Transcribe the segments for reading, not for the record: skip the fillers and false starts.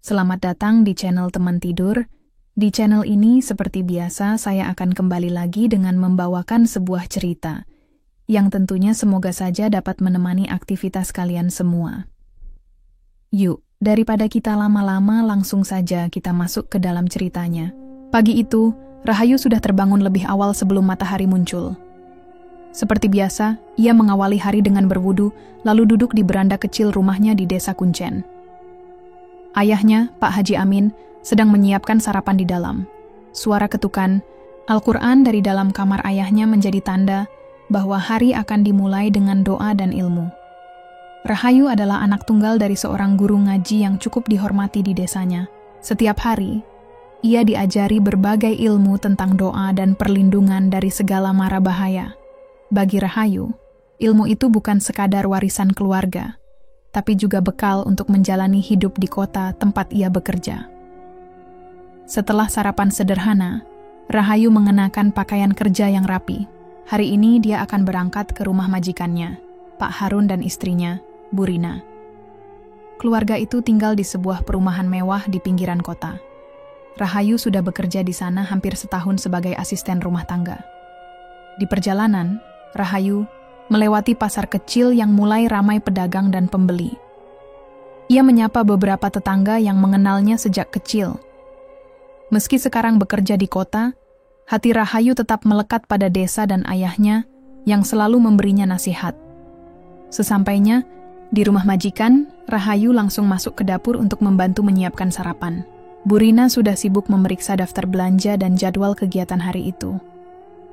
Selamat datang di channel Teman Tidur. Di channel ini, seperti biasa, saya akan kembali lagi dengan membawakan sebuah cerita, yang tentunya semoga saja dapat menemani aktivitas kalian semua. Yuk, daripada kita lama-lama, langsung saja kita masuk ke dalam ceritanya. Pagi itu, Rahayu sudah terbangun lebih awal sebelum matahari muncul. Seperti biasa, ia mengawali hari dengan berwudu, lalu duduk di beranda kecil rumahnya di Desa Kuncen. Ayahnya, Pak Haji Amin, sedang menyiapkan sarapan di dalam. Suara ketukan Al-Quran dari dalam kamar ayahnya menjadi tanda bahwa hari akan dimulai dengan doa dan ilmu. Rahayu adalah anak tunggal dari seorang guru ngaji yang cukup dihormati di desanya. Setiap hari, ia diajari berbagai ilmu tentang doa dan perlindungan dari segala mara bahaya. Bagi Rahayu, ilmu itu bukan sekadar warisan keluarga, tapi juga bekal untuk menjalani hidup di kota tempat ia bekerja. Setelah sarapan sederhana, Rahayu mengenakan pakaian kerja yang rapi. Hari ini dia akan berangkat ke rumah majikannya, Pak Harun dan istrinya, Bu Rina. Keluarga itu tinggal di sebuah perumahan mewah di pinggiran kota. Rahayu sudah bekerja di sana hampir setahun sebagai asisten rumah tangga. Di perjalanan, Rahayu melewati pasar kecil yang mulai ramai pedagang dan pembeli. Ia menyapa beberapa tetangga yang mengenalnya sejak kecil. Meski sekarang bekerja di kota, hati Rahayu tetap melekat pada desa dan ayahnya yang selalu memberinya nasihat. Sesampainya di rumah majikan, Rahayu langsung masuk ke dapur untuk membantu menyiapkan sarapan. Bu Rina sudah sibuk memeriksa daftar belanja dan jadwal kegiatan hari itu.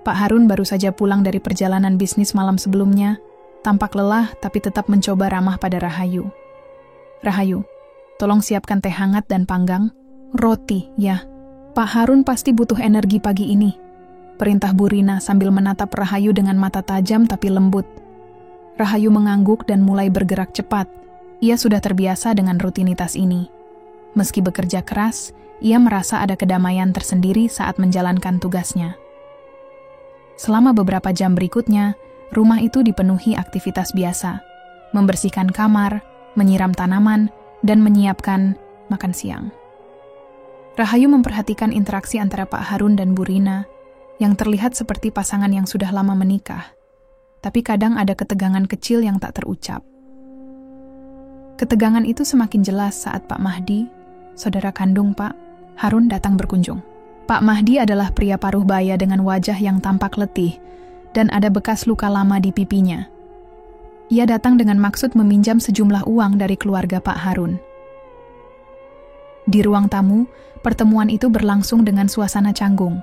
Pak Harun baru saja pulang dari perjalanan bisnis malam sebelumnya, tampak lelah tapi tetap mencoba ramah pada Rahayu. Rahayu, tolong siapkan teh hangat dan panggang. Roti, ya. Pak Harun pasti butuh energi pagi ini. Perintah Bu Rina sambil menatap Rahayu dengan mata tajam tapi lembut. Rahayu mengangguk dan mulai bergerak cepat. Ia sudah terbiasa dengan rutinitas ini. Meski bekerja keras, ia merasa ada kedamaian tersendiri saat menjalankan tugasnya. Selama beberapa jam berikutnya, rumah itu dipenuhi aktivitas biasa. Membersihkan kamar, menyiram tanaman, dan menyiapkan makan siang. Rahayu memperhatikan interaksi antara Pak Harun dan Bu Rina, yang terlihat seperti pasangan yang sudah lama menikah. Tapi kadang ada ketegangan kecil yang tak terucap. Ketegangan itu semakin jelas saat Pak Mahdi, saudara kandung Pak Harun, datang berkunjung. Pak Mahdi adalah pria paruh baya dengan wajah yang tampak letih dan ada bekas luka lama di pipinya. Ia datang dengan maksud meminjam sejumlah uang dari keluarga Pak Harun. Di ruang tamu, pertemuan itu berlangsung dengan suasana canggung.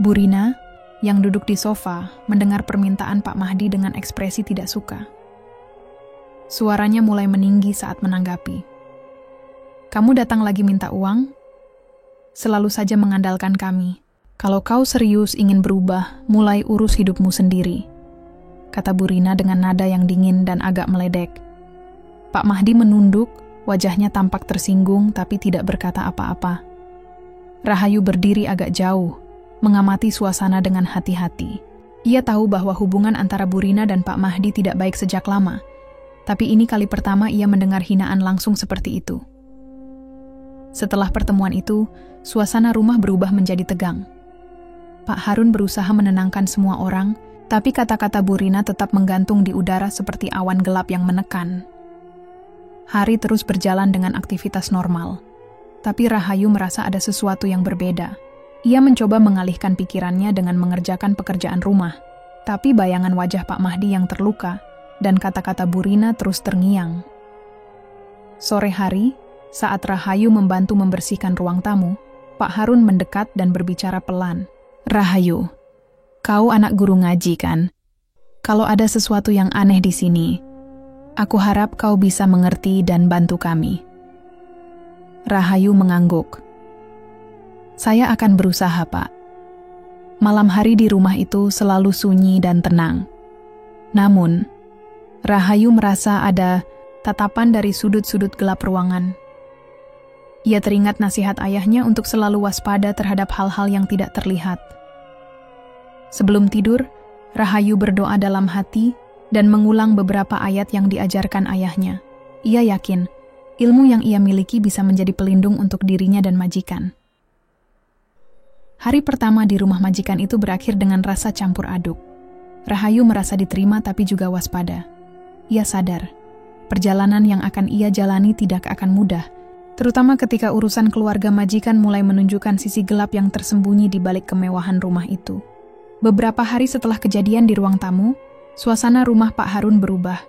Bu Rina, yang duduk di sofa, mendengar permintaan Pak Mahdi dengan ekspresi tidak suka. Suaranya mulai meninggi saat menanggapi. "Kamu datang lagi minta uang? Selalu saja mengandalkan kami. Kalau kau serius ingin berubah, mulai urus hidupmu sendiri," kata Bu Rina dengan nada yang dingin dan agak meledek. Pak Mahdi menunduk, wajahnya tampak tersinggung tapi tidak berkata apa-apa. Rahayu berdiri agak jauh, mengamati suasana dengan hati-hati. Ia tahu bahwa hubungan antara Bu Rina dan Pak Mahdi tidak baik sejak lama, tapi ini kali pertama ia mendengar hinaan langsung seperti itu. Setelah pertemuan itu, suasana rumah berubah menjadi tegang. Pak Harun berusaha menenangkan semua orang, tapi kata-kata Bu Rina tetap menggantung di udara seperti awan gelap yang menekan. Hari terus berjalan dengan aktivitas normal, tapi Rahayu merasa ada sesuatu yang berbeda. Ia mencoba mengalihkan pikirannya dengan mengerjakan pekerjaan rumah, tapi bayangan wajah Pak Mahdi yang terluka dan kata-kata Bu Rina terus terngiang. Sore hari, saat Rahayu membantu membersihkan ruang tamu, Pak Harun mendekat dan berbicara pelan. "Rahayu, kau anak guru ngaji kan? Kalau ada sesuatu yang aneh di sini, aku harap kau bisa mengerti dan bantu kami." Rahayu mengangguk. "Saya akan berusaha, Pak." Malam hari di rumah itu selalu sunyi dan tenang. Namun, Rahayu merasa ada tatapan dari sudut-sudut gelap ruangan. Ia teringat nasihat ayahnya untuk selalu waspada terhadap hal-hal yang tidak terlihat. Sebelum tidur, Rahayu berdoa dalam hati dan mengulang beberapa ayat yang diajarkan ayahnya. Ia yakin ilmu yang ia miliki bisa menjadi pelindung untuk dirinya dan majikan. Hari pertama di rumah majikan itu berakhir dengan rasa campur aduk. Rahayu merasa diterima tapi juga waspada. Ia sadar, perjalanan yang akan ia jalani tidak akan mudah, terutama ketika urusan keluarga majikan mulai menunjukkan sisi gelap yang tersembunyi di balik kemewahan rumah itu. Beberapa hari setelah kejadian di ruang tamu, suasana rumah Pak Harun berubah.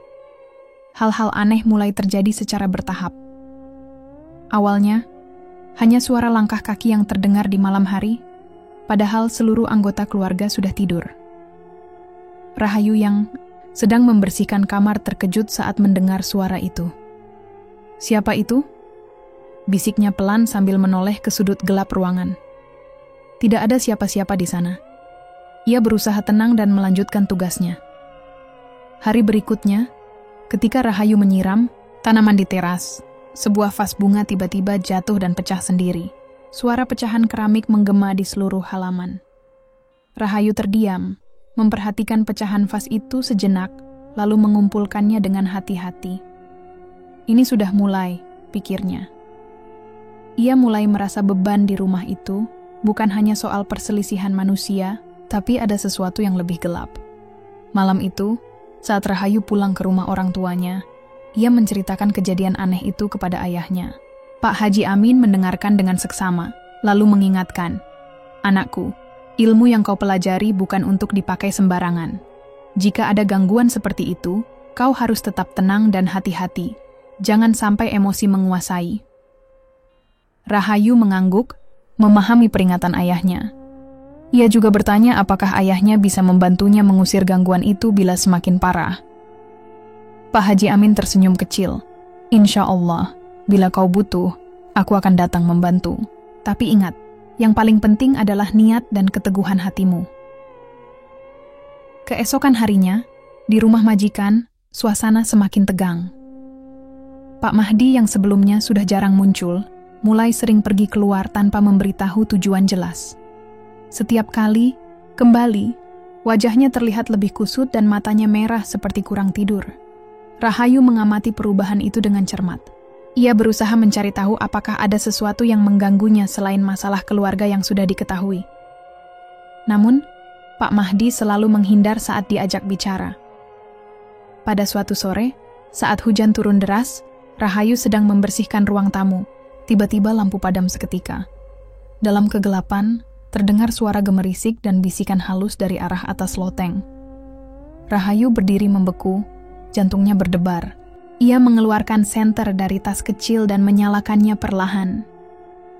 Hal-hal aneh mulai terjadi secara bertahap. Awalnya, hanya suara langkah kaki yang terdengar di malam hari, padahal seluruh anggota keluarga sudah tidur. Rahayu yang sedang membersihkan kamar terkejut saat mendengar suara itu. "Siapa itu?" bisiknya pelan sambil menoleh ke sudut gelap ruangan. Tidak ada siapa-siapa di sana. Ia berusaha tenang dan melanjutkan tugasnya. Hari berikutnya, ketika Rahayu menyiram tanaman di teras, sebuah vas bunga tiba-tiba jatuh dan pecah sendiri. Suara pecahan keramik menggema di seluruh halaman. Rahayu terdiam, memperhatikan pecahan vas itu sejenak, lalu mengumpulkannya dengan hati-hati. Ini sudah mulai, pikirnya. Ia mulai merasa beban di rumah itu, bukan hanya soal perselisihan manusia, tapi ada sesuatu yang lebih gelap. Malam itu, saat Rahayu pulang ke rumah orang tuanya, ia menceritakan kejadian aneh itu kepada ayahnya. Pak Haji Amin mendengarkan dengan seksama, lalu mengingatkan, "Anakku, ilmu yang kau pelajari bukan untuk dipakai sembarangan. Jika ada gangguan seperti itu, kau harus tetap tenang dan hati-hati. Jangan sampai emosi menguasai." Rahayu mengangguk, memahami peringatan ayahnya. Ia juga bertanya apakah ayahnya bisa membantunya mengusir gangguan itu bila semakin parah. Pak Haji Amin tersenyum kecil. "Insya Allah, bila kau butuh, aku akan datang membantu. Tapi ingat, yang paling penting adalah niat dan keteguhan hatimu." Keesokan harinya, di rumah majikan, suasana semakin tegang. Pak Mahdi yang sebelumnya sudah jarang muncul, mulai sering pergi keluar tanpa memberitahu tujuan jelas. Setiap kali, kembali, wajahnya terlihat lebih kusut dan matanya merah seperti kurang tidur. Rahayu mengamati perubahan itu dengan cermat. Ia berusaha mencari tahu apakah ada sesuatu yang mengganggunya selain masalah keluarga yang sudah diketahui. Namun, Pak Mahdi selalu menghindar saat diajak bicara. Pada suatu sore, saat hujan turun deras, Rahayu sedang membersihkan ruang tamu. Tiba-tiba lampu padam seketika. Dalam kegelapan, terdengar suara gemerisik dan bisikan halus dari arah atas loteng. Rahayu berdiri membeku, jantungnya berdebar. Ia mengeluarkan senter dari tas kecil dan menyalakannya perlahan.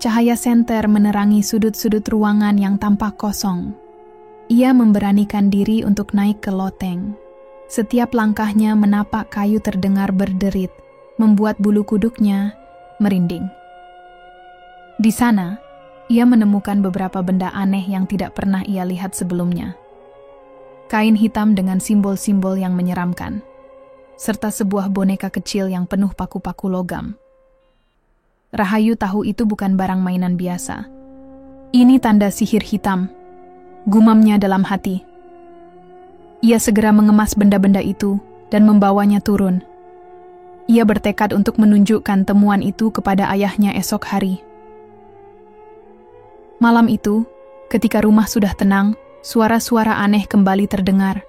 Cahaya senter menerangi sudut-sudut ruangan yang tampak kosong. Ia memberanikan diri untuk naik ke loteng. Setiap langkahnya menapak kayu terdengar berderit, membuat bulu kuduknya merinding. Di sana, ia menemukan beberapa benda aneh yang tidak pernah ia lihat sebelumnya. Kain hitam dengan simbol-simbol yang menyeramkan, serta sebuah boneka kecil yang penuh paku-paku logam. Rahayu tahu itu bukan barang mainan biasa. Ini tanda sihir hitam, gumamnya dalam hati. Ia segera mengemas benda-benda itu dan membawanya turun. Ia bertekad untuk menunjukkan temuan itu kepada ayahnya esok hari. Malam itu, ketika rumah sudah tenang, suara-suara aneh kembali terdengar.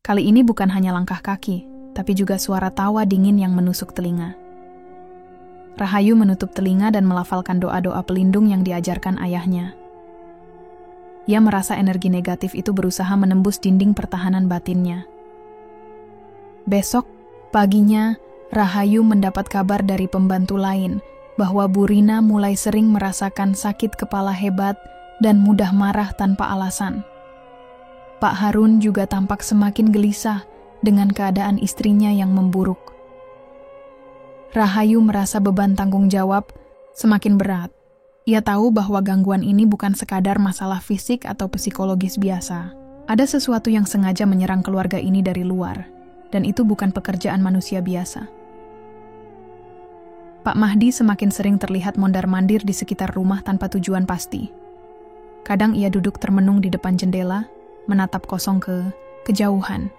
Kali ini bukan hanya langkah kaki, tapi juga suara tawa dingin yang menusuk telinga. Rahayu menutup telinga dan melafalkan doa-doa pelindung yang diajarkan ayahnya. Ia merasa energi negatif itu berusaha menembus dinding pertahanan batinnya. Besok, paginya, Rahayu mendapat kabar dari pembantu lain bahwa Bu Rina mulai sering merasakan sakit kepala hebat dan mudah marah tanpa alasan. Pak Harun juga tampak semakin gelisah dengan keadaan istrinya yang memburuk. Rahayu merasa beban tanggung jawab semakin berat. Ia tahu bahwa gangguan ini bukan sekadar masalah fisik atau psikologis biasa. Ada sesuatu yang sengaja menyerang keluarga ini dari luar, dan itu bukan pekerjaan manusia biasa. Pak Mahdi semakin sering terlihat mondar-mandir di sekitar rumah tanpa tujuan pasti. Kadang ia duduk termenung di depan jendela, menatap kosong ke kejauhan.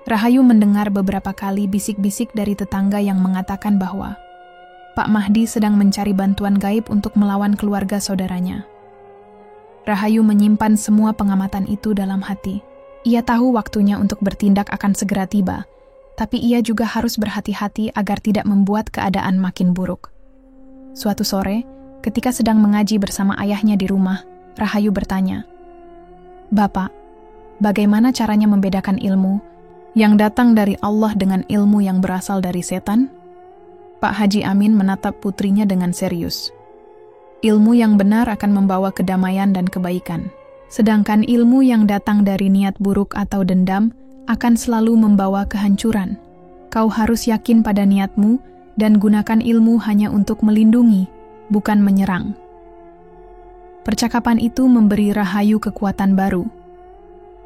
Rahayu mendengar beberapa kali bisik-bisik dari tetangga yang mengatakan bahwa Pak Mahdi sedang mencari bantuan gaib untuk melawan keluarga saudaranya. Rahayu menyimpan semua pengamatan itu dalam hati. Ia tahu waktunya untuk bertindak akan segera tiba, tapi ia juga harus berhati-hati agar tidak membuat keadaan makin buruk. Suatu sore, ketika sedang mengaji bersama ayahnya di rumah, Rahayu bertanya, "Bapak, bagaimana caranya membedakan ilmu yang datang dari Allah dengan ilmu yang berasal dari setan?" Pak Haji Amin menatap putrinya dengan serius. Ilmu yang benar akan membawa kedamaian dan kebaikan. Sedangkan ilmu yang datang dari niat buruk atau dendam akan selalu membawa kehancuran. Kau harus yakin pada niatmu dan gunakan ilmu hanya untuk melindungi, bukan menyerang. Percakapan itu memberi Rahayu kekuatan baru.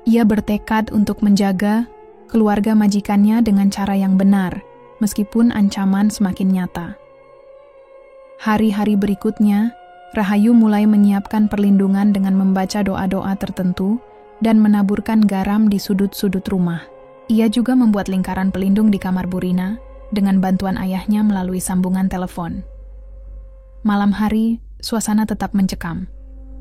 Ia bertekad untuk menjaga keluarga majikannya dengan cara yang benar, meskipun ancaman semakin nyata. Hari-hari berikutnya, Rahayu mulai menyiapkan perlindungan dengan membaca doa-doa tertentu dan menaburkan garam di sudut-sudut rumah. Ia juga membuat lingkaran pelindung di kamar Burina dengan bantuan ayahnya melalui sambungan telepon. Malam hari, suasana tetap mencekam.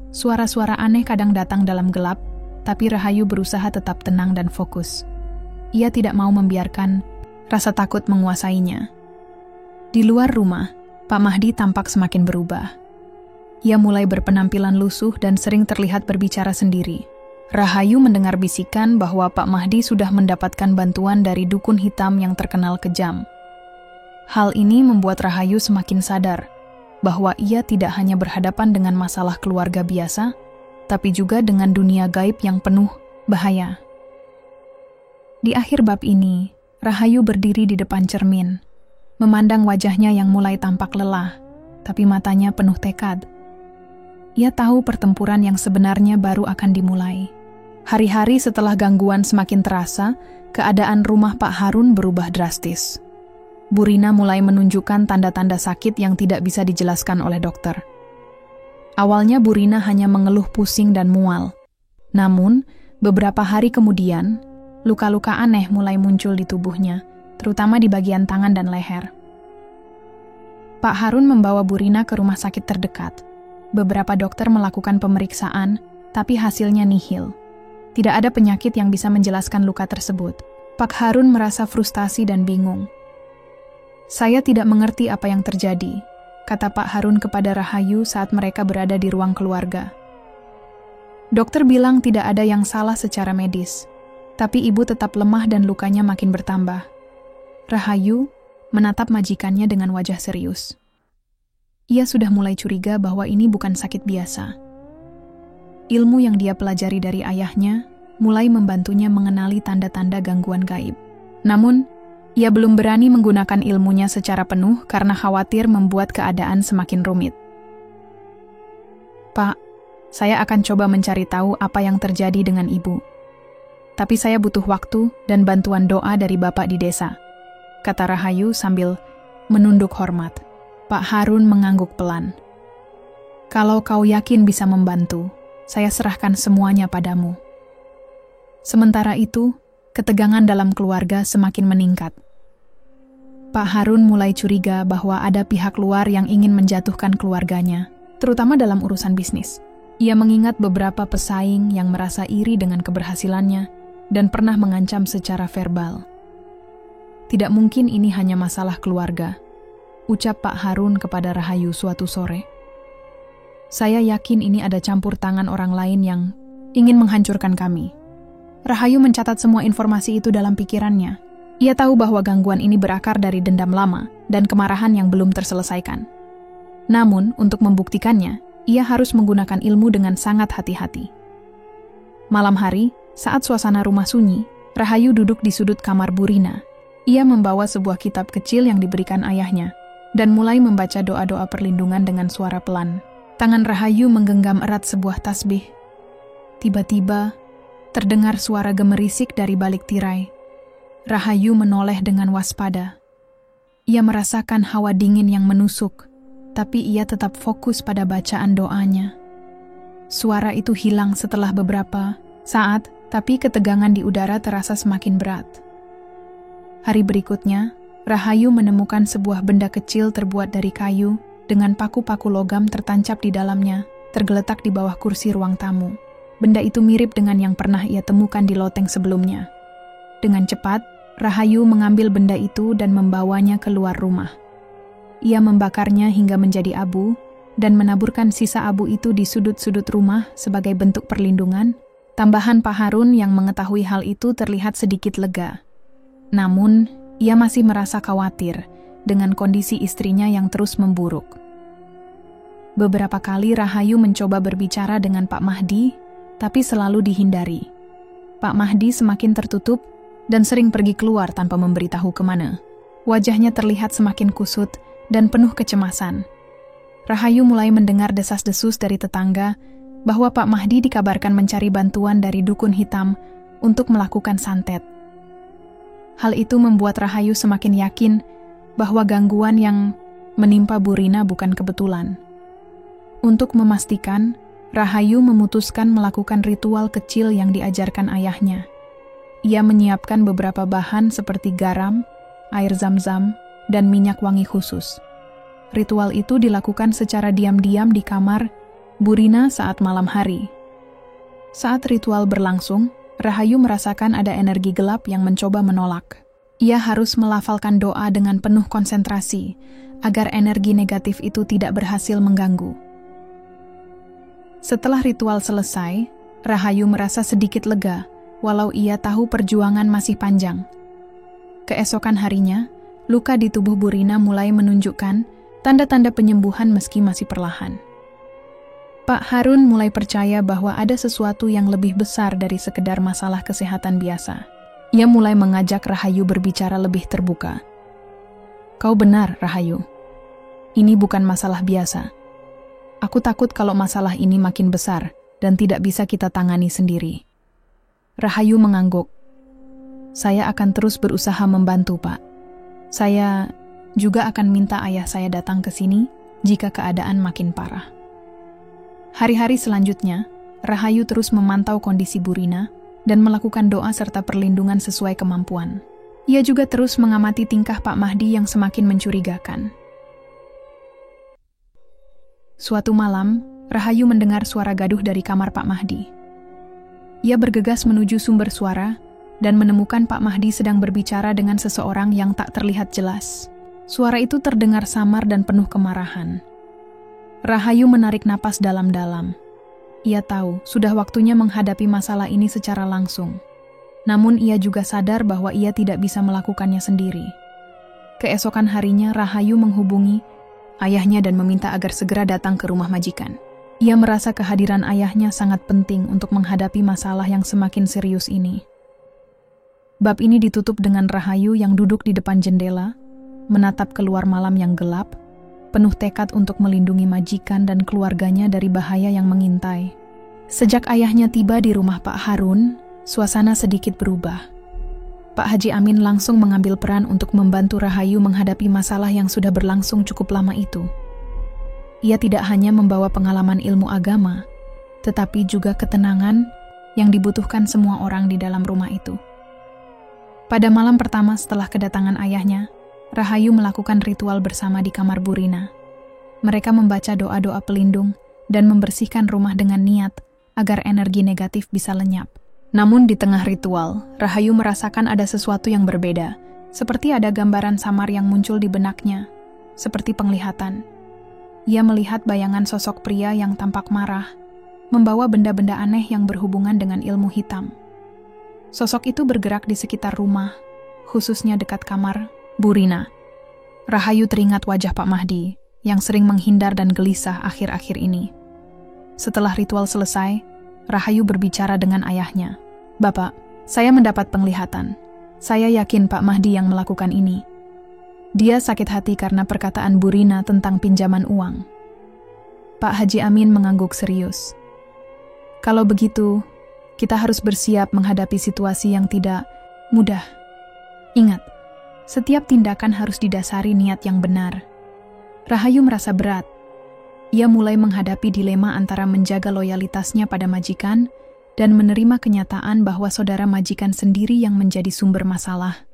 Suara-suara aneh kadang datang dalam gelap, tapi Rahayu berusaha tetap tenang dan fokus. Ia tidak mau membiarkan rasa takut menguasainya. Di luar rumah, Pak Mahdi tampak semakin berubah. Ia mulai berpenampilan lusuh dan sering terlihat berbicara sendiri. Rahayu mendengar bisikan bahwa Pak Mahdi sudah mendapatkan bantuan dari dukun hitam yang terkenal kejam. Hal ini membuat Rahayu semakin sadar bahwa ia tidak hanya berhadapan dengan masalah keluarga biasa, tapi juga dengan dunia gaib yang penuh bahaya. Di akhir bab ini, Rahayu berdiri di depan cermin, memandang wajahnya yang mulai tampak lelah, tapi matanya penuh tekad. Ia tahu pertempuran yang sebenarnya baru akan dimulai. Hari-hari setelah gangguan semakin terasa, keadaan rumah Pak Harun berubah drastis. Burina mulai menunjukkan tanda-tanda sakit yang tidak bisa dijelaskan oleh dokter. Awalnya Burina hanya mengeluh pusing dan mual. Namun, beberapa hari kemudian, luka-luka aneh mulai muncul di tubuhnya, terutama di bagian tangan dan leher. Pak Harun membawa Burina ke rumah sakit terdekat. Beberapa dokter melakukan pemeriksaan, tapi hasilnya nihil. Tidak ada penyakit yang bisa menjelaskan luka tersebut. Pak Harun merasa frustasi dan bingung. "Saya tidak mengerti apa yang terjadi," kata Pak Harun kepada Rahayu saat mereka berada di ruang keluarga. Dokter bilang tidak ada yang salah secara medis, tapi ibu tetap lemah dan lukanya makin bertambah. Rahayu menatap majikannya dengan wajah serius. Ia sudah mulai curiga bahwa ini bukan sakit biasa. Ilmu yang dia pelajari dari ayahnya mulai membantunya mengenali tanda-tanda gangguan gaib. Namun, ia belum berani menggunakan ilmunya secara penuh karena khawatir membuat keadaan semakin rumit. "Pak, saya akan coba mencari tahu apa yang terjadi dengan ibu. Tapi saya butuh waktu dan bantuan doa dari Bapak di desa," kata Rahayu sambil menunduk hormat. Pak Harun mengangguk pelan. "Kalau kau yakin bisa membantu, saya serahkan semuanya padamu." Sementara itu, ketegangan dalam keluarga semakin meningkat. Pak Harun mulai curiga bahwa ada pihak luar yang ingin menjatuhkan keluarganya, terutama dalam urusan bisnis. Ia mengingat beberapa pesaing yang merasa iri dengan keberhasilannya dan pernah mengancam secara verbal. "Tidak mungkin ini hanya masalah keluarga," ucap Pak Harun kepada Rahayu suatu sore. "Saya yakin ini ada campur tangan orang lain yang ingin menghancurkan kami." Rahayu mencatat semua informasi itu dalam pikirannya. Ia tahu bahwa gangguan ini berakar dari dendam lama dan kemarahan yang belum terselesaikan. Namun, untuk membuktikannya, ia harus menggunakan ilmu dengan sangat hati-hati. Malam hari, saat suasana rumah sunyi, Rahayu duduk di sudut kamar Burina. Ia membawa sebuah kitab kecil yang diberikan ayahnya dan mulai membaca doa-doa perlindungan dengan suara pelan. Tangan Rahayu menggenggam erat sebuah tasbih. Tiba-tiba, terdengar suara gemerisik dari balik tirai. Rahayu menoleh dengan waspada. Ia merasakan hawa dingin yang menusuk, tapi ia tetap fokus pada bacaan doanya. Suara itu hilang setelah beberapa saat, tapi ketegangan di udara terasa semakin berat. Hari berikutnya, Rahayu menemukan sebuah benda kecil terbuat dari kayu dengan paku-paku logam tertancap di dalamnya, tergeletak di bawah kursi ruang tamu. Benda itu mirip dengan yang pernah ia temukan di loteng sebelumnya. Dengan cepat, Rahayu mengambil benda itu dan membawanya keluar rumah. Ia membakarnya hingga menjadi abu dan menaburkan sisa abu itu di sudut-sudut rumah sebagai bentuk perlindungan. Tambahan Pak Harun yang mengetahui hal itu terlihat sedikit lega. Namun, ia masih merasa khawatir dengan kondisi istrinya yang terus memburuk. Beberapa kali Rahayu mencoba berbicara dengan Pak Mahdi, tapi selalu dihindari. Pak Mahdi semakin tertutup dan sering pergi keluar tanpa memberitahu kemana. Wajahnya terlihat semakin kusut dan penuh kecemasan. Rahayu mulai mendengar desas-desus dari tetangga bahwa Pak Mahdi dikabarkan mencari bantuan dari dukun hitam untuk melakukan santet. Hal itu membuat Rahayu semakin yakin bahwa gangguan yang menimpa Bu Rina bukan kebetulan. Untuk memastikan, Rahayu memutuskan melakukan ritual kecil yang diajarkan ayahnya. Ia menyiapkan beberapa bahan seperti garam, air zam-zam, dan minyak wangi khusus. Ritual itu dilakukan secara diam-diam di kamar Bu Rina saat malam hari. Saat ritual berlangsung, Rahayu merasakan ada energi gelap yang mencoba menolak. Ia harus melafalkan doa dengan penuh konsentrasi, agar energi negatif itu tidak berhasil mengganggu. Setelah ritual selesai, Rahayu merasa sedikit lega, walau ia tahu perjuangan masih panjang. Keesokan harinya, luka di tubuh Bu Rina mulai menunjukkan tanda-tanda penyembuhan meski masih perlahan. Pak Harun mulai percaya bahwa ada sesuatu yang lebih besar dari sekedar masalah kesehatan biasa. Ia mulai mengajak Rahayu berbicara lebih terbuka. "Kau benar, Rahayu. Ini bukan masalah biasa. Aku takut kalau masalah ini makin besar dan tidak bisa kita tangani sendiri." Rahayu mengangguk. "Saya akan terus berusaha membantu, Pak. Saya juga akan minta ayah saya datang ke sini jika keadaan makin parah." Hari-hari selanjutnya, Rahayu terus memantau kondisi Bu Rina dan melakukan doa serta perlindungan sesuai kemampuan. Ia juga terus mengamati tingkah Pak Mahdi yang semakin mencurigakan. Suatu malam, Rahayu mendengar suara gaduh dari kamar Pak Mahdi. Ia bergegas menuju sumber suara dan menemukan Pak Mahdi sedang berbicara dengan seseorang yang tak terlihat jelas. Suara itu terdengar samar dan penuh kemarahan. Rahayu menarik napas dalam-dalam. Ia tahu sudah waktunya menghadapi masalah ini secara langsung. Namun ia juga sadar bahwa ia tidak bisa melakukannya sendiri. Keesokan harinya Rahayu menghubungi ayahnya dan meminta agar segera datang ke rumah majikan. Ia merasa kehadiran ayahnya sangat penting untuk menghadapi masalah yang semakin serius ini. Bab ini ditutup dengan Rahayu yang duduk di depan jendela, menatap keluar malam yang gelap, penuh tekad untuk melindungi majikan dan keluarganya dari bahaya yang mengintai. Sejak ayahnya tiba di rumah Pak Harun, suasana sedikit berubah. Pak Haji Amin langsung mengambil peran untuk membantu Rahayu menghadapi masalah yang sudah berlangsung cukup lama itu. Ia tidak hanya membawa pengalaman ilmu agama, tetapi juga ketenangan yang dibutuhkan semua orang di dalam rumah itu. Pada malam pertama setelah kedatangan ayahnya, Rahayu melakukan ritual bersama di kamar Bu Rina. Mereka membaca doa-doa pelindung dan membersihkan rumah dengan niat agar energi negatif bisa lenyap. Namun di tengah ritual, Rahayu merasakan ada sesuatu yang berbeda, seperti ada gambaran samar yang muncul di benaknya, seperti penglihatan. Ia melihat bayangan sosok pria yang tampak marah, membawa benda-benda aneh yang berhubungan dengan ilmu hitam. Sosok itu bergerak di sekitar rumah, khususnya dekat kamar Bu Rina. Rahayu teringat wajah Pak Mahdi yang sering menghindar dan gelisah akhir-akhir ini. Setelah ritual selesai, Rahayu berbicara dengan ayahnya. "Bapak, saya mendapat penglihatan. Saya yakin Pak Mahdi yang melakukan ini. Dia sakit hati karena perkataan Bu Rina tentang pinjaman uang." Pak Haji Amin mengangguk serius. "Kalau begitu, kita harus bersiap menghadapi situasi yang tidak mudah. Ingat, setiap tindakan harus didasari niat yang benar." Rahayu merasa berat. Ia mulai menghadapi dilema antara menjaga loyalitasnya pada majikan dan menerima kenyataan bahwa saudara majikan sendiri yang menjadi sumber masalah.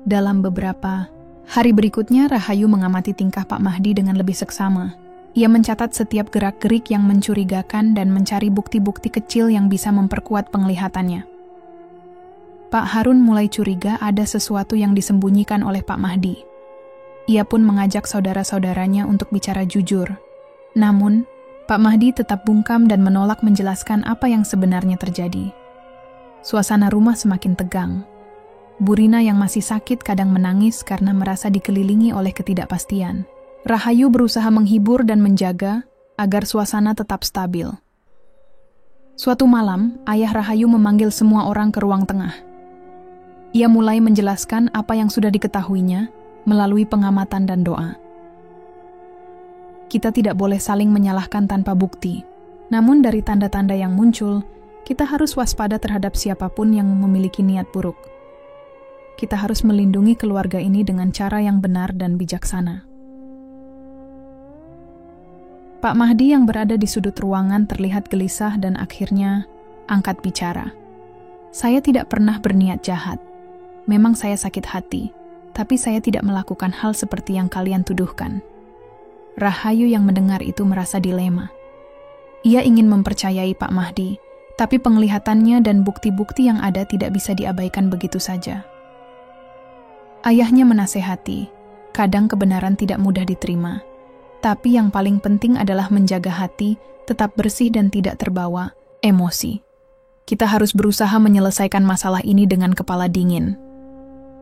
Dalam beberapa hari berikutnya, Rahayu mengamati tingkah Pak Mahdi dengan lebih seksama. Ia mencatat setiap gerak-gerik yang mencurigakan dan mencari bukti-bukti kecil yang bisa memperkuat penglihatannya. Pak Harun mulai curiga ada sesuatu yang disembunyikan oleh Pak Mahdi. Ia pun mengajak saudara-saudaranya untuk bicara jujur. Namun, Pak Mahdi tetap bungkam dan menolak menjelaskan apa yang sebenarnya terjadi. Suasana rumah semakin tegang. Burina yang masih sakit kadang menangis karena merasa dikelilingi oleh ketidakpastian. Rahayu berusaha menghibur dan menjaga agar suasana tetap stabil. Suatu malam, ayah Rahayu memanggil semua orang ke ruang tengah. Ia mulai menjelaskan apa yang sudah diketahuinya melalui pengamatan dan doa. Kita tidak boleh saling menyalahkan tanpa bukti. Namun dari tanda-tanda yang muncul, kita harus waspada terhadap siapapun yang memiliki niat buruk. Kita harus melindungi keluarga ini dengan cara yang benar dan bijaksana. Pak Mahdi yang berada di sudut ruangan terlihat gelisah dan akhirnya angkat bicara. Saya tidak pernah berniat jahat. Memang saya sakit hati, tapi saya tidak melakukan hal seperti yang kalian tuduhkan. Rahayu yang mendengar itu merasa dilema. Ia ingin mempercayai Pak Mahdi, tapi penglihatannya dan bukti-bukti yang ada tidak bisa diabaikan begitu saja. Ayahnya menasehati, kadang kebenaran tidak mudah diterima, tapi yang paling penting adalah menjaga hati, tetap bersih dan tidak terbawa emosi. Kita harus berusaha menyelesaikan masalah ini dengan kepala dingin.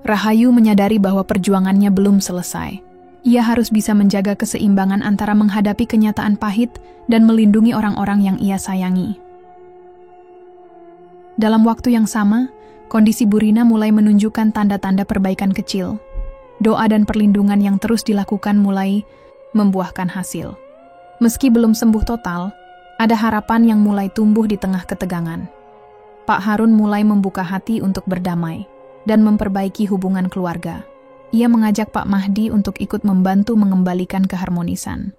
Rahayu menyadari bahwa perjuangannya belum selesai. Ia harus bisa menjaga keseimbangan antara menghadapi kenyataan pahit dan melindungi orang-orang yang ia sayangi. Dalam waktu yang sama, kondisi Burina mulai menunjukkan tanda-tanda perbaikan kecil. Doa dan perlindungan yang terus dilakukan mulai membuahkan hasil. Meski belum sembuh total, ada harapan yang mulai tumbuh di tengah ketegangan. Pak Harun mulai membuka hati untuk berdamai dan memperbaiki hubungan keluarga. Ia mengajak Pak Mahdi untuk ikut membantu mengembalikan keharmonisan.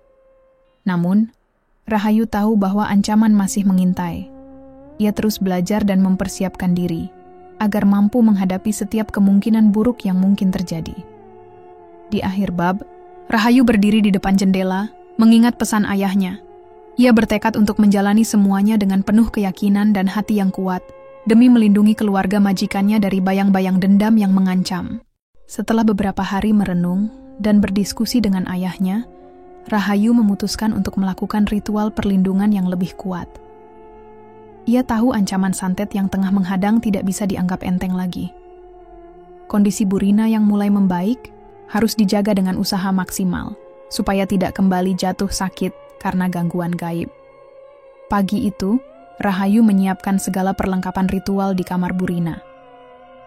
Namun, Rahayu tahu bahwa ancaman masih mengintai. Ia terus belajar dan mempersiapkan diri, agar mampu menghadapi setiap kemungkinan buruk yang mungkin terjadi. Di akhir bab, Rahayu berdiri di depan jendela, mengingat pesan ayahnya. Ia bertekad untuk menjalani semuanya dengan penuh keyakinan dan hati yang kuat, demi melindungi keluarga majikannya dari bayang-bayang dendam yang mengancam. Setelah beberapa hari merenung dan berdiskusi dengan ayahnya, Rahayu memutuskan untuk melakukan ritual perlindungan yang lebih kuat. Ia tahu ancaman santet yang tengah menghadang tidak bisa dianggap enteng lagi. Kondisi Burina yang mulai membaik harus dijaga dengan usaha maksimal, supaya tidak kembali jatuh sakit karena gangguan gaib. Pagi itu, Rahayu menyiapkan segala perlengkapan ritual di kamar Burina.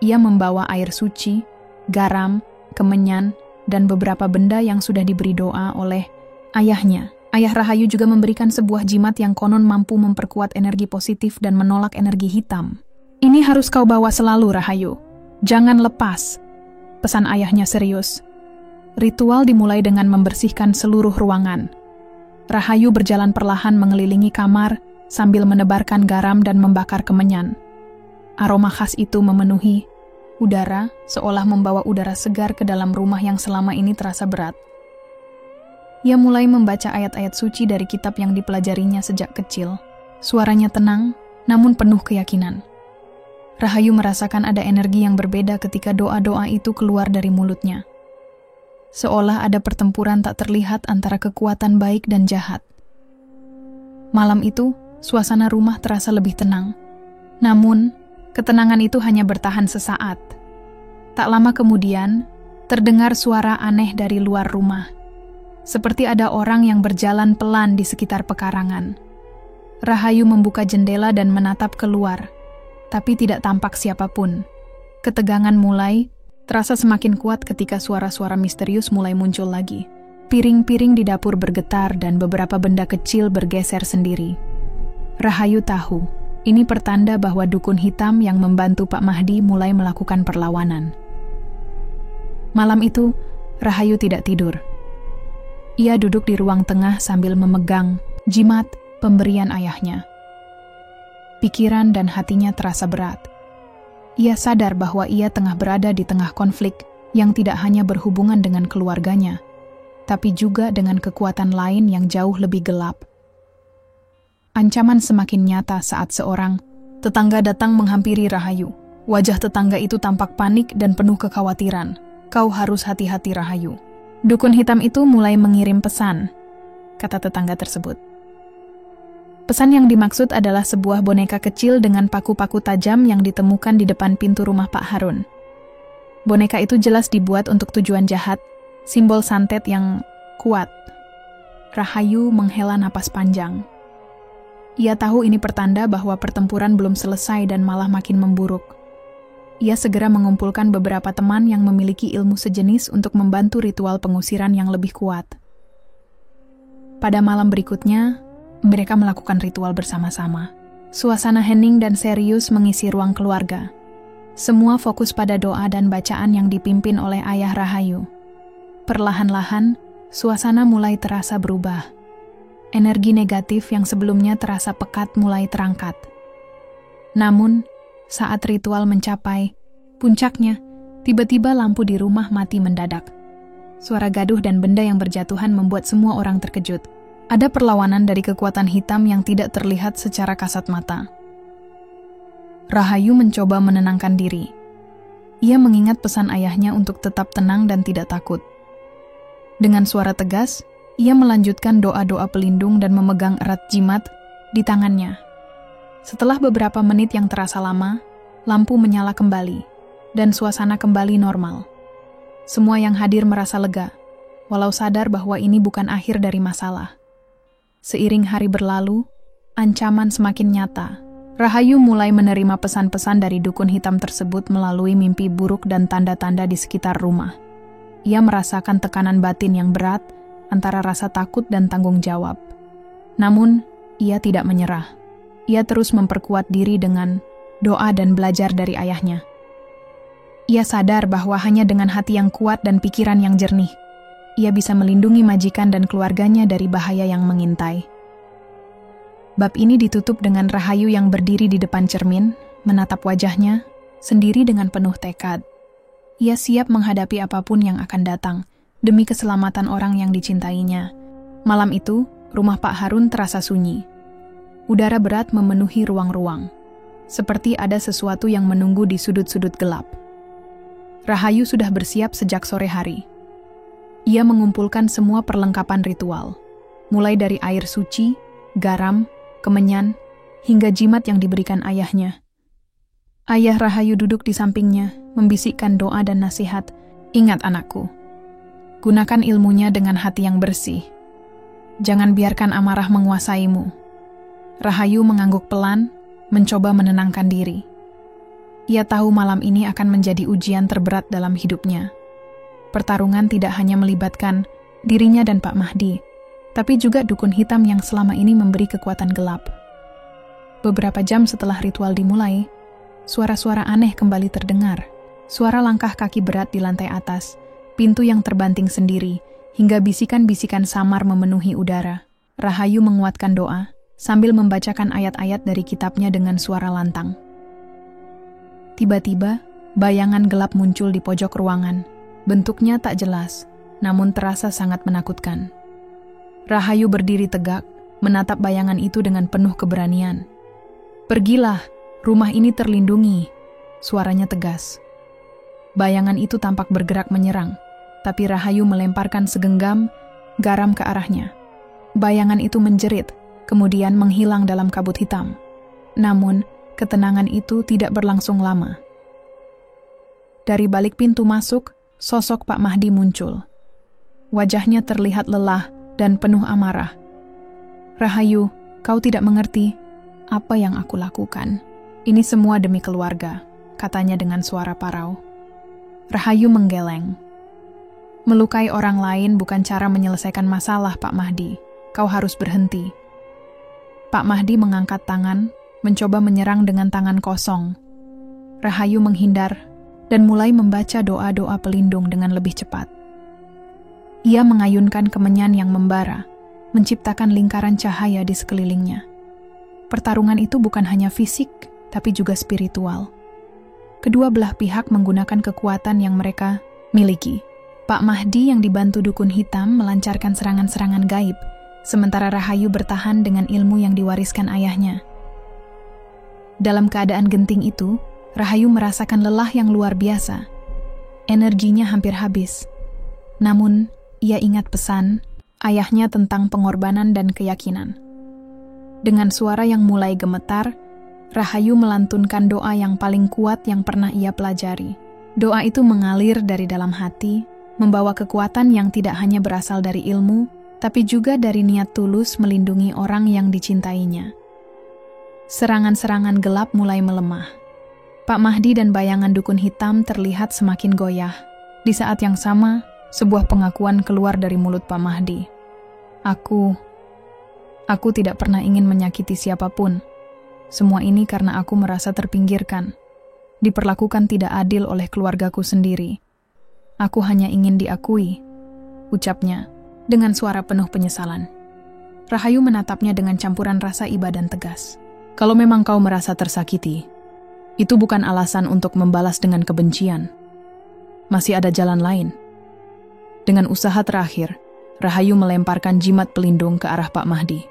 Ia membawa air suci, garam, kemenyan, dan beberapa benda yang sudah diberi doa oleh ayahnya. Ayah Rahayu juga memberikan sebuah jimat yang konon mampu memperkuat energi positif dan menolak energi hitam. Ini harus kau bawa selalu, Rahayu. Jangan lepas. Pesan ayahnya serius. Ritual dimulai dengan membersihkan seluruh ruangan. Rahayu berjalan perlahan mengelilingi kamar sambil menebarkan garam dan membakar kemenyan. Aroma khas itu memenuhi udara, seolah membawa udara segar ke dalam rumah yang selama ini terasa berat. Ia mulai membaca ayat-ayat suci dari kitab yang dipelajarinya sejak kecil. Suaranya tenang, namun penuh keyakinan. Rahayu merasakan ada energi yang berbeda ketika doa-doa itu keluar dari mulutnya. Seolah ada pertempuran tak terlihat antara kekuatan baik dan jahat. Malam itu, suasana rumah terasa lebih tenang. Namun, ketenangan itu hanya bertahan sesaat. Tak lama kemudian, terdengar suara aneh dari luar rumah. Seperti ada orang yang berjalan pelan di sekitar pekarangan. Rahayu membuka jendela dan menatap keluar, tapi tidak tampak siapapun. Ketegangan mulai terasa semakin kuat ketika suara-suara misterius mulai muncul lagi. Piring-piring di dapur bergetar dan beberapa benda kecil bergeser sendiri. Rahayu tahu, ini pertanda bahwa dukun hitam yang membantu Pak Mahdi mulai melakukan perlawanan. Malam itu, Rahayu tidak tidur. Ia duduk di ruang tengah sambil memegang jimat pemberian ayahnya. Pikiran dan hatinya terasa berat. Ia sadar bahwa ia tengah berada di tengah konflik yang tidak hanya berhubungan dengan keluarganya, tapi juga dengan kekuatan lain yang jauh lebih gelap. Ancaman semakin nyata saat seorang tetangga datang menghampiri Rahayu. Wajah tetangga itu tampak panik dan penuh kekhawatiran. "Kau harus hati-hati, Rahayu. Dukun hitam itu mulai mengirim pesan," kata tetangga tersebut. Pesan yang dimaksud adalah sebuah boneka kecil dengan paku-paku tajam yang ditemukan di depan pintu rumah Pak Harun. Boneka itu jelas dibuat untuk tujuan jahat, simbol santet yang kuat. Rahayu menghela napas panjang. Ia tahu ini pertanda bahwa pertempuran belum selesai dan malah makin memburuk. Ia segera mengumpulkan beberapa teman yang memiliki ilmu sejenis untuk membantu ritual pengusiran yang lebih kuat. Pada malam berikutnya, mereka melakukan ritual bersama-sama. Suasana hening dan serius mengisi ruang keluarga. Semua fokus pada doa dan bacaan yang dipimpin oleh ayah Rahayu. Perlahan-lahan, suasana mulai terasa berubah. Energi negatif yang sebelumnya terasa pekat mulai terangkat. Namun, saat ritual mencapai puncaknya, tiba-tiba lampu di rumah mati mendadak. Suara gaduh dan benda yang berjatuhan membuat semua orang terkejut. Ada perlawanan dari kekuatan hitam yang tidak terlihat secara kasat mata. Rahayu mencoba menenangkan diri. Ia mengingat pesan ayahnya untuk tetap tenang dan tidak takut. Dengan suara tegas, ia melanjutkan doa-doa pelindung dan memegang erat jimat di tangannya. Setelah beberapa menit yang terasa lama, lampu menyala kembali, dan suasana kembali normal. Semua yang hadir merasa lega, walau sadar bahwa ini bukan akhir dari masalah. Seiring hari berlalu, ancaman semakin nyata. Rahayu mulai menerima pesan-pesan dari dukun hitam tersebut melalui mimpi buruk dan tanda-tanda di sekitar rumah. Ia merasakan tekanan batin yang berat antara rasa takut dan tanggung jawab. Namun, ia tidak menyerah. Ia terus memperkuat diri dengan doa dan belajar dari ayahnya. Ia sadar bahwa hanya dengan hati yang kuat dan pikiran yang jernih, ia bisa melindungi majikan dan keluarganya dari bahaya yang mengintai. Bab ini ditutup dengan Rahayu yang berdiri di depan cermin, menatap wajahnya, sendiri dengan penuh tekad. Ia siap menghadapi apapun yang akan datang, demi keselamatan orang yang dicintainya. Malam itu, rumah Pak Harun terasa sunyi. Udara berat memenuhi ruang-ruang, seperti ada sesuatu yang menunggu di sudut-sudut gelap. Rahayu sudah bersiap sejak sore hari. Ia mengumpulkan semua perlengkapan ritual, mulai dari air suci, garam, kemenyan, hingga jimat yang diberikan ayahnya. Ayah Rahayu duduk di sampingnya, membisikkan doa dan nasihat. "Ingat anakku, gunakan ilmunya dengan hati yang bersih. Jangan biarkan amarah menguasaimu." Rahayu mengangguk pelan, mencoba menenangkan diri. Ia tahu malam ini akan menjadi ujian terberat dalam hidupnya. Pertarungan tidak hanya melibatkan dirinya dan Pak Mahdi, tapi juga dukun hitam yang selama ini memberi kekuatan gelap. Beberapa jam setelah ritual dimulai, suara-suara aneh kembali terdengar. Suara langkah kaki berat di lantai atas, pintu yang terbanting sendiri, hingga bisikan-bisikan samar memenuhi udara. Rahayu menguatkan doa, sambil membacakan ayat-ayat dari kitabnya dengan suara lantang. Tiba-tiba, bayangan gelap muncul di pojok ruangan. Bentuknya tak jelas, namun terasa sangat menakutkan. Rahayu berdiri tegak, menatap bayangan itu dengan penuh keberanian. "Pergilah, rumah ini terlindungi," suaranya tegas. Bayangan itu tampak bergerak menyerang, tapi Rahayu melemparkan segenggam garam ke arahnya. Bayangan itu menjerit, kemudian menghilang dalam kabut hitam. Namun, ketenangan itu tidak berlangsung lama. Dari balik pintu masuk, sosok Pak Mahdi muncul. Wajahnya terlihat lelah dan penuh amarah. "Rahayu, kau tidak mengerti apa yang aku lakukan. Ini semua demi keluarga," katanya dengan suara parau. Rahayu menggeleng. "Melukai orang lain bukan cara menyelesaikan masalah, Pak Mahdi. Kau harus berhenti." Pak Mahdi mengangkat tangan, mencoba menyerang dengan tangan kosong. Rahayu menghindar dan mulai membaca doa-doa pelindung dengan lebih cepat. Ia mengayunkan kemenyan yang membara, menciptakan lingkaran cahaya di sekelilingnya. Pertarungan itu bukan hanya fisik, tapi juga spiritual. Kedua belah pihak menggunakan kekuatan yang mereka miliki. Pak Mahdi yang dibantu dukun hitam melancarkan serangan-serangan gaib, sementara Rahayu bertahan dengan ilmu yang diwariskan ayahnya. Dalam keadaan genting itu, Rahayu merasakan lelah yang luar biasa. Energinya hampir habis. Namun, ia ingat pesan ayahnya tentang pengorbanan dan keyakinan. Dengan suara yang mulai gemetar, Rahayu melantunkan doa yang paling kuat yang pernah ia pelajari. Doa itu mengalir dari dalam hati, membawa kekuatan yang tidak hanya berasal dari ilmu, tapi juga dari niat tulus melindungi orang yang dicintainya. Serangan-serangan gelap mulai melemah. Pak Mahdi dan bayangan dukun hitam terlihat semakin goyah. Di saat yang sama, sebuah pengakuan keluar dari mulut Pak Mahdi. Aku tidak pernah ingin menyakiti siapapun. Semua ini karena aku merasa terpinggirkan, diperlakukan tidak adil oleh keluargaku sendiri. Aku hanya ingin diakui, ucapnya dengan suara penuh penyesalan. Rahayu menatapnya dengan campuran rasa iba dan tegas. Kalau memang kau merasa tersakiti, itu bukan alasan untuk membalas dengan kebencian. Masih ada jalan lain. Dengan usaha terakhir, Rahayu melemparkan jimat pelindung ke arah Pak Mahdi.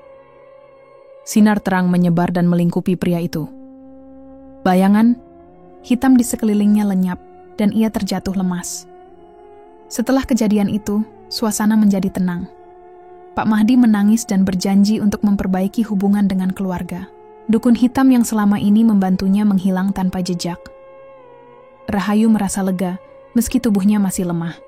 Sinar terang menyebar dan melingkupi pria itu. Bayangan hitam di sekelilingnya lenyap dan ia terjatuh lemas. Setelah kejadian itu, suasana menjadi tenang. Pak Mahdi menangis dan berjanji untuk memperbaiki hubungan dengan keluarga. Dukun hitam yang selama ini membantunya menghilang tanpa jejak. Rahayu merasa lega, meski tubuhnya masih lemah.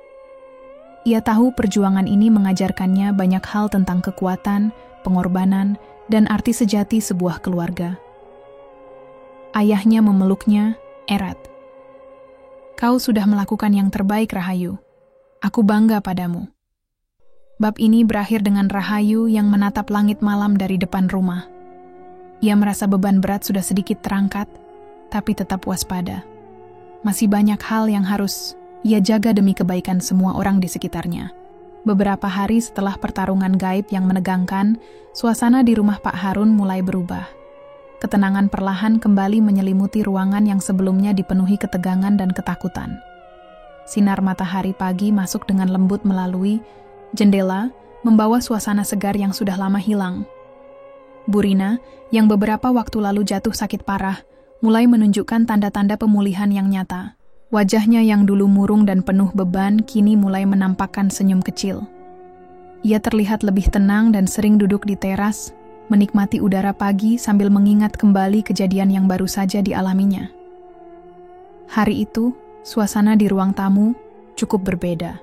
Ia tahu perjuangan ini mengajarkannya banyak hal tentang kekuatan, pengorbanan, dan arti sejati sebuah keluarga. Ayahnya memeluknya erat. Kau sudah melakukan yang terbaik, Rahayu. Aku bangga padamu. Bab ini berakhir dengan Rahayu yang menatap langit malam dari depan rumah. Ia merasa beban berat sudah sedikit terangkat, tapi tetap waspada. Masih banyak hal yang harus ia jaga demi kebaikan semua orang di sekitarnya. Beberapa hari setelah pertarungan gaib yang menegangkan, suasana di rumah Pak Harun mulai berubah. Ketenangan perlahan kembali menyelimuti ruangan yang sebelumnya dipenuhi ketegangan dan ketakutan. Sinar matahari pagi masuk dengan lembut melalui jendela, membawa suasana segar yang sudah lama hilang. Burina, yang beberapa waktu lalu jatuh sakit parah, mulai menunjukkan tanda-tanda pemulihan yang nyata. Wajahnya yang dulu murung dan penuh beban kini mulai menampakkan senyum kecil. Ia terlihat lebih tenang dan sering duduk di teras, menikmati udara pagi sambil mengingat kembali kejadian yang baru saja dialaminya. Hari itu, suasana di ruang tamu cukup berbeda.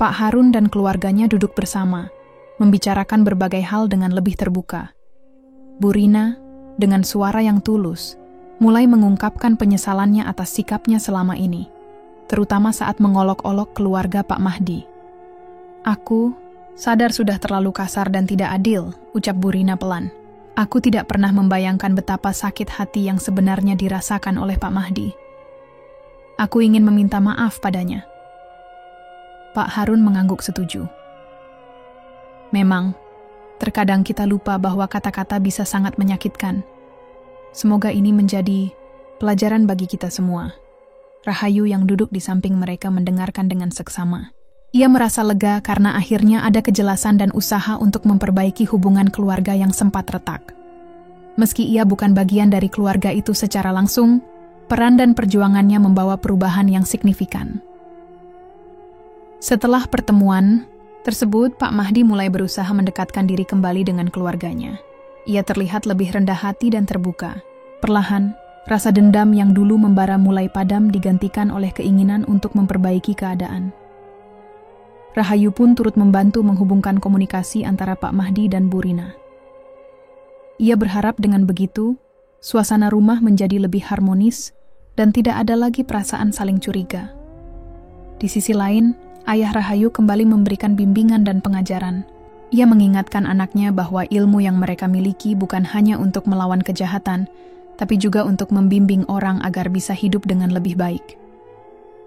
Pak Harun dan keluarganya duduk bersama, membicarakan berbagai hal dengan lebih terbuka. Burina, dengan suara yang tulus, mulai mengungkapkan penyesalannya atas sikapnya selama ini, terutama saat mengolok-olok keluarga Pak Mahdi. Aku sadar sudah terlalu kasar dan tidak adil, ucap Burina pelan. Aku tidak pernah membayangkan betapa sakit hati yang sebenarnya dirasakan oleh Pak Mahdi. Aku ingin meminta maaf padanya. Pak Harun mengangguk setuju. Memang, terkadang kita lupa bahwa kata-kata bisa sangat menyakitkan. Semoga ini menjadi pelajaran bagi kita semua. Rahayu yang duduk di samping mereka mendengarkan dengan seksama. Ia merasa lega karena akhirnya ada kejelasan dan usaha untuk memperbaiki hubungan keluarga yang sempat retak. Meski ia bukan bagian dari keluarga itu secara langsung, peran dan perjuangannya membawa perubahan yang signifikan. Setelah pertemuan tersebut, Pak Mahdi mulai berusaha mendekatkan diri kembali dengan keluarganya. Ia terlihat lebih rendah hati dan terbuka. Perlahan, rasa dendam yang dulu membara mulai padam digantikan oleh keinginan untuk memperbaiki keadaan. Rahayu pun turut membantu menghubungkan komunikasi antara Pak Mahdi dan Burina. Ia berharap dengan begitu, suasana rumah menjadi lebih harmonis dan tidak ada lagi perasaan saling curiga. Di sisi lain, ayah Rahayu kembali memberikan bimbingan dan pengajaran. Ia mengingatkan anaknya bahwa ilmu yang mereka miliki bukan hanya untuk melawan kejahatan, tapi juga untuk membimbing orang agar bisa hidup dengan lebih baik.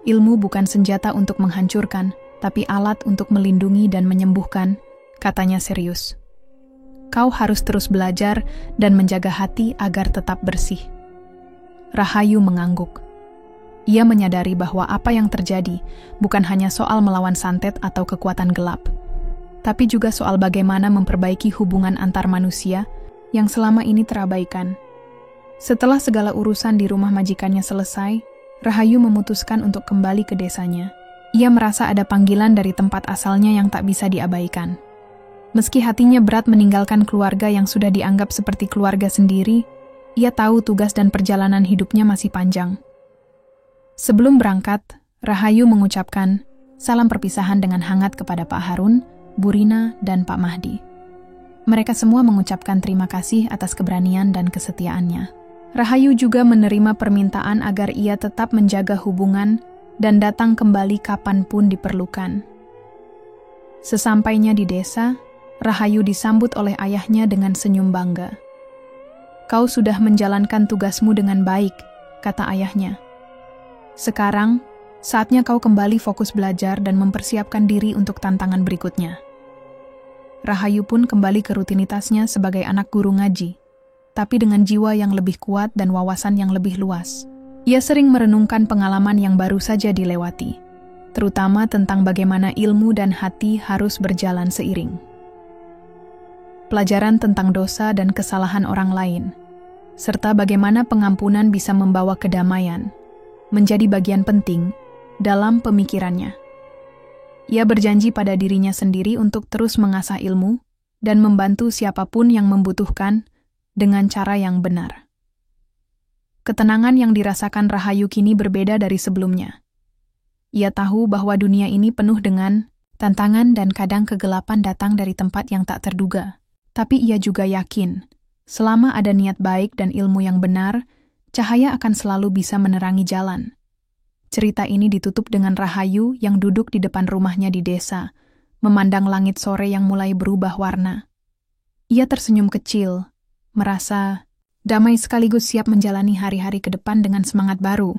Ilmu bukan senjata untuk menghancurkan, tapi alat untuk melindungi dan menyembuhkan, katanya serius. Kau harus terus belajar dan menjaga hati agar tetap bersih. Rahayu mengangguk. Ia menyadari bahwa apa yang terjadi bukan hanya soal melawan santet atau kekuatan gelap, tapi juga soal bagaimana memperbaiki hubungan antar manusia yang selama ini terabaikan. Setelah segala urusan di rumah majikannya selesai, Rahayu memutuskan untuk kembali ke desanya. Ia merasa ada panggilan dari tempat asalnya yang tak bisa diabaikan. Meski hatinya berat meninggalkan keluarga yang sudah dianggap seperti keluarga sendiri, ia tahu tugas dan perjalanan hidupnya masih panjang. Sebelum berangkat, Rahayu mengucapkan salam perpisahan dengan hangat kepada Pak Harun, Bu Rina, dan Pak Mahdi. Mereka semua mengucapkan terima kasih atas keberanian dan kesetiaannya. Rahayu juga menerima permintaan agar ia tetap menjaga hubungan dan datang kembali kapanpun diperlukan. Sesampainya di desa, Rahayu disambut oleh ayahnya dengan senyum bangga. "Kau sudah menjalankan tugasmu dengan baik," kata ayahnya. "Sekarang, saatnya kau kembali fokus belajar dan mempersiapkan diri untuk tantangan berikutnya." Rahayu pun kembali ke rutinitasnya sebagai anak guru ngaji, tapi dengan jiwa yang lebih kuat dan wawasan yang lebih luas. Ia sering merenungkan pengalaman yang baru saja dilewati, terutama tentang bagaimana ilmu dan hati harus berjalan seiring. Pelajaran tentang dosa dan kesalahan orang lain, serta bagaimana pengampunan bisa membawa kedamaian, menjadi bagian penting dalam pemikirannya. Ia berjanji pada dirinya sendiri untuk terus mengasah ilmu dan membantu siapapun yang membutuhkan dengan cara yang benar. Ketenangan yang dirasakan Rahayu kini berbeda dari sebelumnya. Ia tahu bahwa dunia ini penuh dengan tantangan dan kadang kegelapan datang dari tempat yang tak terduga. Tapi ia juga yakin, selama ada niat baik dan ilmu yang benar, cahaya akan selalu bisa menerangi jalan. Cerita ini ditutup dengan Rahayu yang duduk di depan rumahnya di desa, memandang langit sore yang mulai berubah warna. Ia tersenyum kecil, merasa damai sekaligus siap menjalani hari-hari ke depan dengan semangat baru.